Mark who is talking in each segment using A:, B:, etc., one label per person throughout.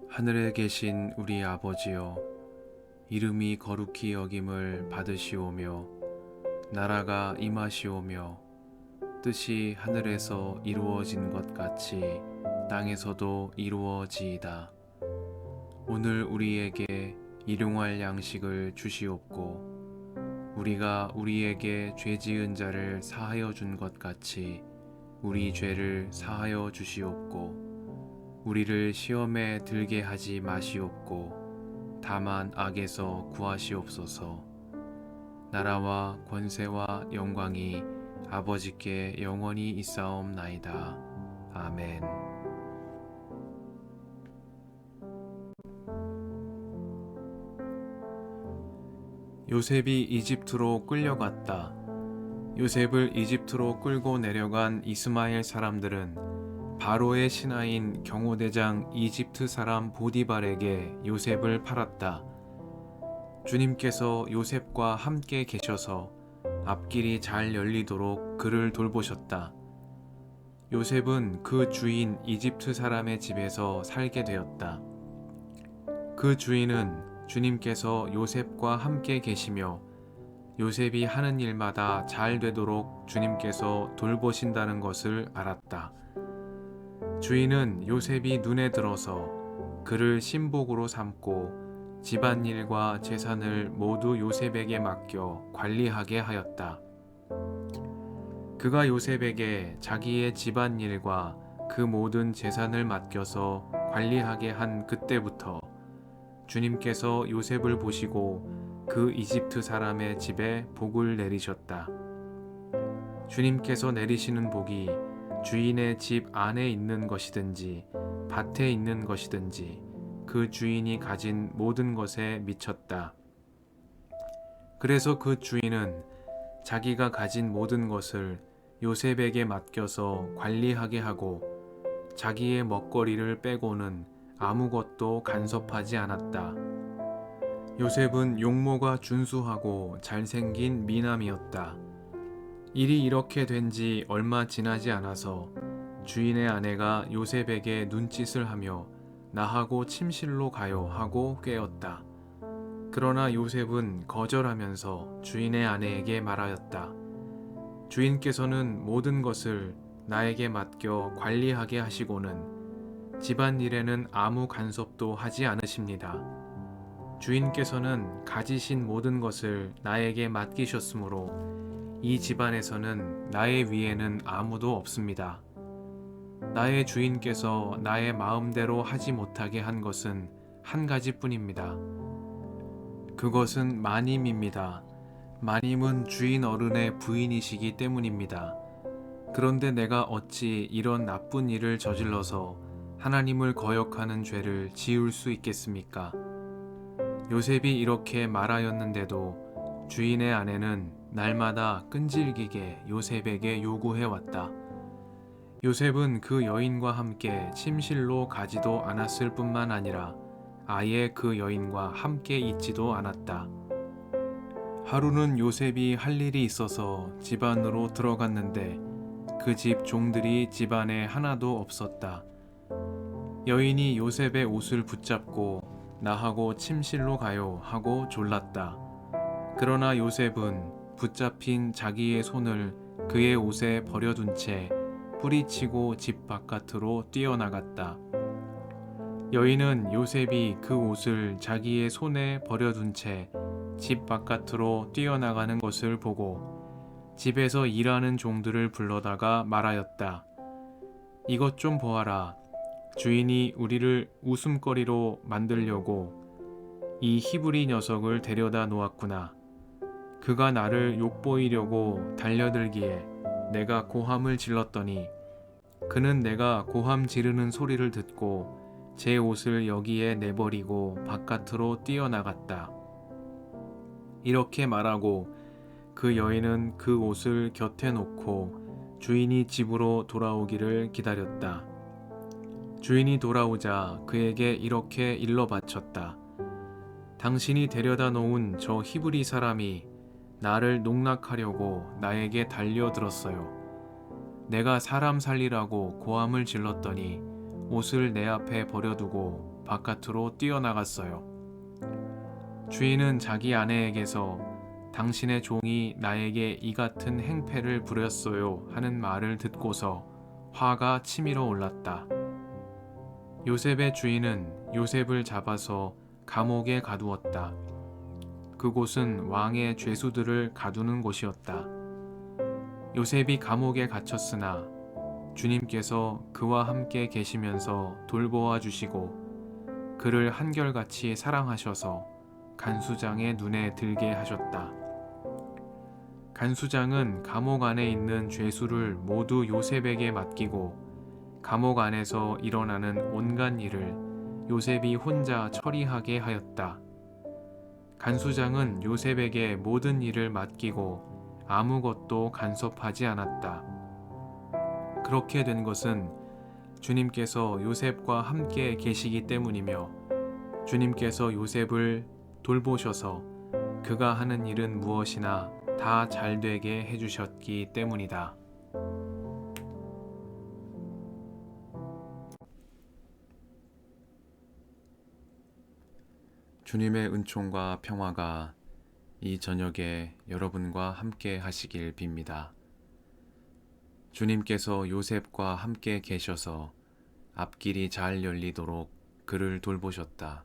A: 하늘에 계신 우리 아버지여, 이름이 거룩히 여김을 받으시오며 나라가 임하시오며 뜻이 하늘에서 이루어진 것 같이 땅에서도 이루어지이다. 오늘 우리에게 일용할 양식을 주시옵고 우리가 우리에게 죄 지은 자를 사하여 준 것 같이 우리 죄를 사하여 주시옵고 우리를 시험에 들게 하지 마시옵고 다만 악에서 구하시옵소서. 나라와 권세와 영광이 아버지께 영원히 있사옵나이다. 아멘. 요셉이 이집트로 끌려갔다. 요셉을 이집트로 끌고 내려간 이스마엘 사람들은 바로의 신하인 경호대장 이집트 사람 보디발에게 요셉을 팔았다. 주님께서 요셉과 함께 계셔서 앞길이 잘 열리도록 그를 돌보셨다. 요셉은 그 주인 이집트 사람의 집에서 살게 되었다. 그 주인은 주님께서 요셉과 함께 계시며 요셉이 하는 일마다 잘 되도록 주님께서 돌보신다는 것을 알았다. 주인은 요셉이 눈에 들어서 그를 신복으로 삼고 집안일과 재산을 모두 요셉에게 맡겨 관리하게 하였다. 그가 요셉에게 자기의 집안일과 그 모든 재산을 맡겨서 관리하게 한 그때부터 주님께서 요셉을 보시고 그 이집트 사람의 집에 복을 내리셨다. 주님께서 내리시는 복이 주인의 집 안에 있는 것이든지 밭에 있는 것이든지 그 주인이 가진 모든 것에 미쳤다. 그래서 그 주인은 자기가 가진 모든 것을 요셉에게 맡겨서 관리하게 하고 자기의 먹거리를 빼고는 아무것도 간섭하지 않았다. 요셉은 용모가 준수하고 잘생긴 미남이었다. 일이 이렇게 된 지 얼마 지나지 않아서 주인의 아내가 요셉에게 눈짓을 하며 나하고 침실로 가요 하고 꾀었다. 그러나 요셉은 거절하면서 주인의 아내에게 말하였다. 주인께서는 모든 것을 나에게 맡겨 관리하게 하시고는 집안일에는 아무 간섭도 하지 않으십니다. 주인께서는 가지신 모든 것을 나에게 맡기셨으므로 이 집안에서는 나의 위에는 아무도 없습니다. 나의 주인께서 나의 마음대로 하지 못하게 한 것은 한 가지뿐입니다. 그것은 마님입니다. 마님은 주인 어른의 부인이시기 때문입니다. 그런데 내가 어찌 이런 나쁜 일을 저질러서 하나님을 거역하는 죄를 지을 수 있겠습니까? 요셉이 이렇게 말하였는데도 주인의 아내는 날마다 끈질기게 요셉에게 요구해왔다. 요셉은 그 여인과 함께 침실로 가지도 않았을 뿐만 아니라 아예 그 여인과 함께 있지도 않았다. 하루는 요셉이 할 일이 있어서 집 안으로 들어갔는데 그 집 종들이 집 안에 하나도 없었다. 여인이 요셉의 옷을 붙잡고 나하고 침실로 가요 하고 졸랐다. 그러나 요셉은 붙잡힌 자기의 손을 그의 옷에 버려둔 채 뿌리치고 집 바깥으로 뛰어나갔다. 여인은 요셉이 그 옷을 자기의 손에 버려둔 채 집 바깥으로 뛰어나가는 것을 보고 집에서 일하는 종들을 불러다가 말하였다. 이것 좀 보아라. 주인이 우리를 웃음거리로 만들려고 이 히브리 녀석을 데려다 놓았구나. 그가 나를 욕보이려고 달려들기에 내가 고함을 질렀더니 그는 내가 고함 지르는 소리를 듣고 제 옷을 여기에 내버리고 바깥으로 뛰어나갔다. 이렇게 말하고 그 여인은 그 옷을 곁에 놓고 주인이 집으로 돌아오기를 기다렸다. 주인이 돌아오자 그에게 이렇게 일러 바쳤다. 당신이 데려다 놓은 저 히브리 사람이 나를 농락하려고 나에게 달려들었어요. 내가 사람 살리라고 고함을 질렀더니 옷을 내 앞에 버려두고 바깥으로 뛰어나갔어요. 주인은 자기 아내에게서 당신의 종이 나에게 이 같은 행패를 부렸어요 하는 말을 듣고서 화가 치밀어 올랐다. 요셉의 주인은 요셉을 잡아서 감옥에 가두었다. 그곳은 왕의 죄수들을 가두는 곳이었다. 요셉이 감옥에 갇혔으나 주님께서 그와 함께 계시면서 돌보아 주시고 그를 한결같이 사랑하셔서 간수장의 눈에 들게 하셨다. 간수장은 감옥 안에 있는 죄수를 모두 요셉에게 맡기고 감옥 안에서 일어나는 온갖 일을 요셉이 혼자 처리하게 하였다. 간수장은 요셉에게 모든 일을 맡기고 아무것도 간섭하지 않았다. 그렇게 된 것은 주님께서 요셉과 함께 계시기 때문이며 주님께서 요셉을 돌보셔서 그가 하는 일은 무엇이나 다 잘되게 해주셨기 때문이다. 주님의 은총과 평화가 이 저녁에 여러분과 함께 하시길 빕니다. 주님께서 요셉과 함께 계셔서 앞길이 잘 열리도록 그를 돌보셨다.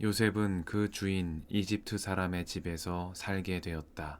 A: 요셉은 그 주인 이집트 사람의 집에서 살게 되었다.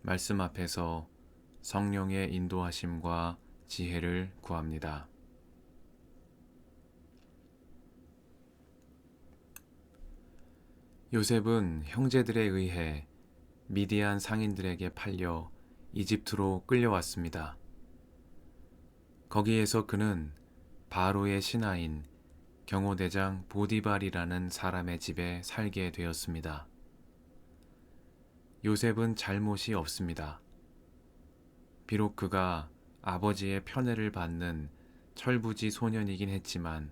A: 말씀 앞에서 성령의 인도하심과 지혜를 구합니다. 요셉은 형제들에 의해 미디안 상인들에게 팔려 이집트로 끌려왔습니다. 거기에서 그는 바로의 신하인 경호대장 보디발이라는 사람의 집에 살게 되었습니다. 요셉은 잘못이 없습니다. 비록 그가 아버지의 편애를 받는 철부지 소년이긴 했지만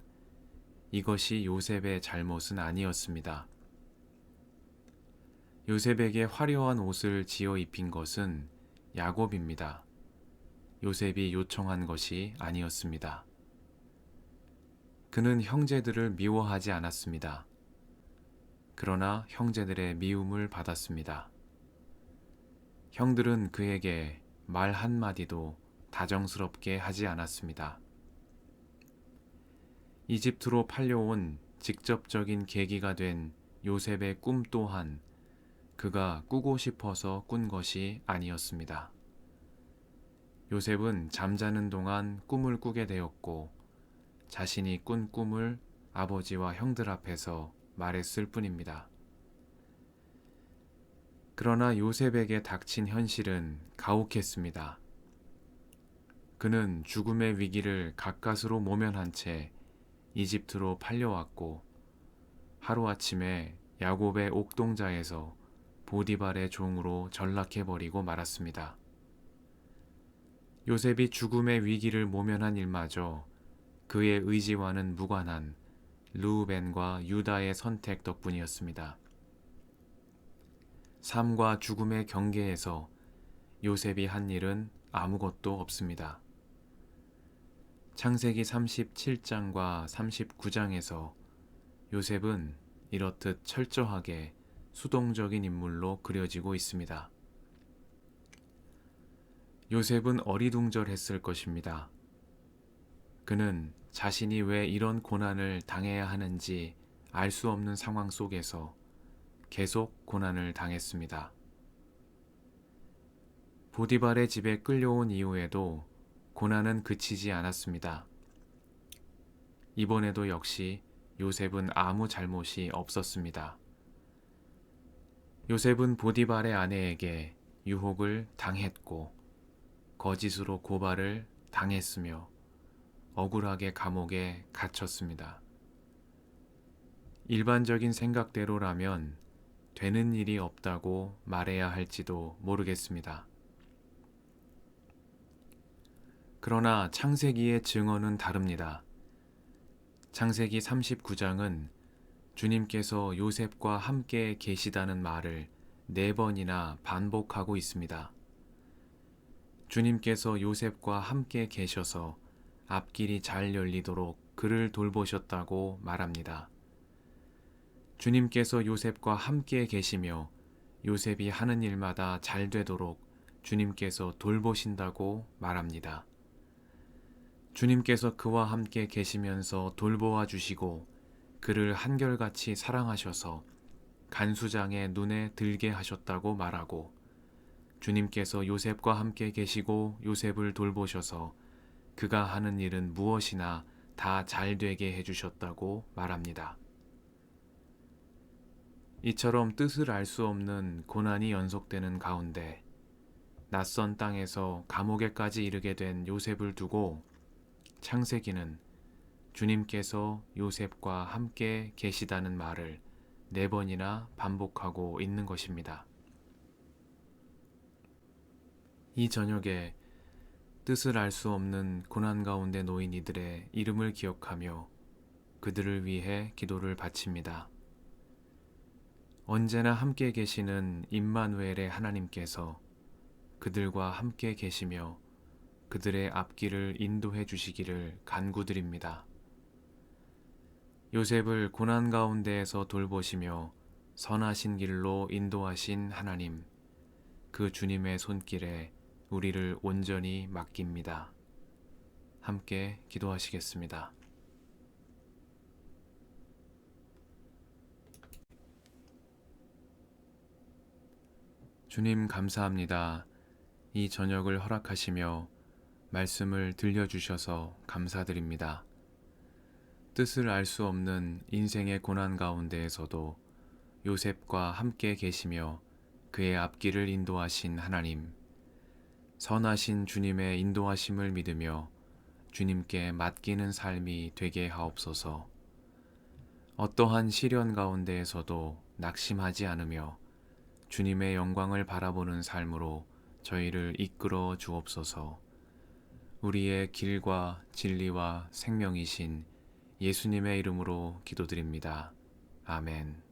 A: 이것이 요셉의 잘못은 아니었습니다. 요셉에게 화려한 옷을 지어 입힌 것은 야곱입니다. 요셉이 요청한 것이 아니었습니다. 그는 형제들을 미워하지 않았습니다. 그러나 형제들의 미움을 받았습니다. 형들은 그에게 말 한마디도 다정스럽게 하지 않았습니다. 이집트로 팔려온 직접적인 계기가 된 요셉의 꿈 또한 그가 꾸고 싶어서 꾼 것이 아니었습니다. 요셉은 잠자는 동안 꿈을 꾸게 되었고 자신이 꾼 꿈을 아버지와 형들 앞에서 말했을 뿐입니다. 그러나 요셉에게 닥친 현실은 가혹했습니다. 그는 죽음의 위기를 가까스로 모면한 채 이집트로 팔려왔고 하루아침에 야곱의 옥동자에서 보디발의 종으로 전락해버리고 말았습니다. 요셉이 죽음의 위기를 모면한 일마저 그의 의지와는 무관한 르우벤과 유다의 선택 덕분이었습니다. 삶과 죽음의 경계에서 요셉이 한 일은 아무것도 없습니다. 창세기 37장과 39장에서 요셉은 이렇듯 철저하게 수동적인 인물로 그려지고 있습니다. 요셉은 어리둥절했을 것입니다. 그는 자신이 왜 이런 고난을 당해야 하는지 알 수 없는 상황 속에서 계속 고난을 당했습니다. 보디발의 집에 끌려온 이후에도 고난은 그치지 않았습니다. 이번에도 역시 요셉은 아무 잘못이 없었습니다. 요셉은 보디발의 아내에게 유혹을 당했고 거짓으로 고발을 당했으며 억울하게 감옥에 갇혔습니다. 일반적인 생각대로라면 되는 일이 없다고 말해야 할지도 모르겠습니다. 그러나 창세기의 증언은 다릅니다. 창세기 39장은 주님께서 요셉과 함께 계시다는 말을 4번이나 반복하고 있습니다. 주님께서 요셉과 함께 계셔서 앞길이 잘 열리도록 그를 돌보셨다고 말합니다. 주님께서 요셉과 함께 계시며 요셉이 하는 일마다 잘 되도록 주님께서 돌보신다고 말합니다. 주님께서 그와 함께 계시면서 돌보아 주시고 그를 한결같이 사랑하셔서 간수장의 눈에 들게 하셨다고 말하고, 주님께서 요셉과 함께 계시고 요셉을 돌보셔서 그가 하는 일은 무엇이나 다 잘 되게 해주셨다고 말합니다. 이처럼 뜻을 알 수 없는 고난이 연속되는 가운데 낯선 땅에서 감옥에까지 이르게 된 요셉을 두고 창세기는 주님께서 요셉과 함께 계시다는 말을 4번이나 반복하고 있는 것입니다. 이 저녁에 뜻을 알 수 없는 고난 가운데 놓인 이들의 이름을 기억하며 그들을 위해 기도를 바칩니다. 언제나 함께 계시는 임마누엘의 하나님께서 그들과 함께 계시며 그들의 앞길을 인도해 주시기를 간구드립니다. 요셉을 고난 가운데에서 돌보시며 선하신 길로 인도하신 하나님, 그 주님의 손길에 우리를 온전히 맡깁니다. 함께 기도하시겠습니다. 주님 감사합니다. 이 저녁을 허락하시며 말씀을 들려주셔서 감사드립니다. 뜻을 알 수 없는 인생의 고난 가운데에서도 요셉과 함께 계시며 그의 앞길을 인도하신 하나님, 선하신 주님의 인도하심을 믿으며 주님께 맡기는 삶이 되게 하옵소서. 어떠한 시련 가운데에서도 낙심하지 않으며 주님의 영광을 바라보는 삶으로 저희를 이끌어 주옵소서. 우리의 길과 진리와 생명이신 예수님의 이름으로 기도드립니다. 아멘.